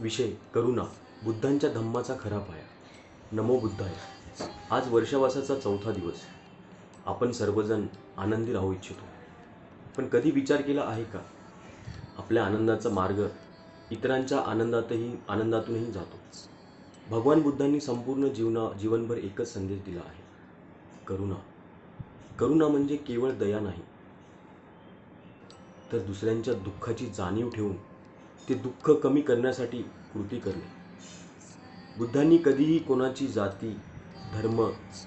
विषय करुणा, बुद्धांच्या धम्माचा खरा पाया. नमो बुद्धाय. आज वर्षावासाचा 4था दिवस. आपण सर्वजण आनंदी राहू इच्छितो, पण कधी विचार केला आहे का, आपल्या आनंदाचा मार्ग इतरांच्या आनंदातूनही जातो. भगवान बुद्धांनी संपूर्ण जीवनभर एकच संदेश दिला आहे, करुणा. करुणा म्हणजे केवळ दया नाही, तर दुसऱ्यांच्या दुःखाची जाणीव ठेवून ते दुःख कमी करण्यासाठी कृती करणे. बुद्धांनी कधीही कोणाची जाती, धर्म,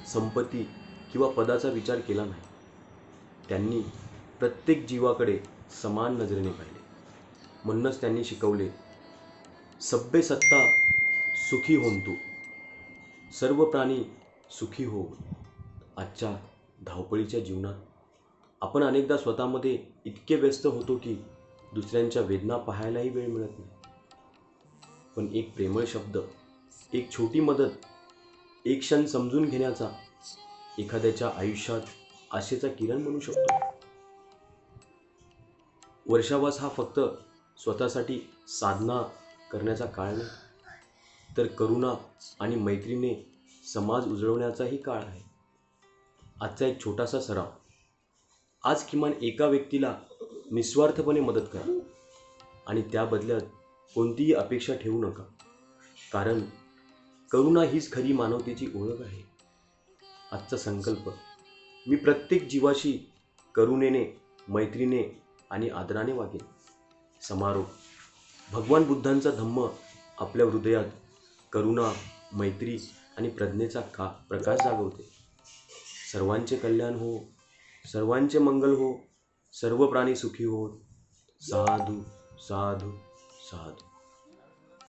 संपत्ती किंवा पदाचा विचार केला नाही. त्यांनी प्रत्येक जीवाकडे समान नजरेने पाहिले. म्हणूनच त्यांनी शिकवले, सब्बे सत्ता सुखी होंतु, सर्व प्राणी सुखी हो. आजच्या धावपळीच्या जीवनात आपण अनेकदा स्वतःमध्ये इतके व्यस्त होतो की दुसऱ्यांच्या वेदना पाहायलाही वेळ मिळत नाही. पण एक प्रेमळ शब्द, एक छोटी मदत, एक क्षण समजून घेण्याचा एखाद्याच्या आयुष्यात आशेचा किरण बनू शकतो. वर्षावास हा फक्त स्वतःसाठी साधना करण्याचा काळ नाही, तर करुणा आणि मैत्रीने समाज उजळवण्याचाही काळ आहे. आजचा एक छोटासा सराव. आज किमान एका व्यक्तीला निस्वार्थपणे मदत करा आणि त्या बदल्यात कोणतीही अपेक्षा ठेवू नका, कारण करुणा हीच खरी मानवतेची ओळख आहे. आजचा संकल्प, मी प्रत्येक जीवाशी करुणेने, मैत्रीने आणि आदराने वागेन. समारोप. भगवान बुद्धांचा धम्म आपल्या हृदयात करुणा, मैत्री आणि प्रज्ञेचा प्रकाश जागवते. सर्वांचे कल्याण हो, सर्वांचे मंगल हो, सर्व प्राणी सुखी हो. साधू साधू साधू.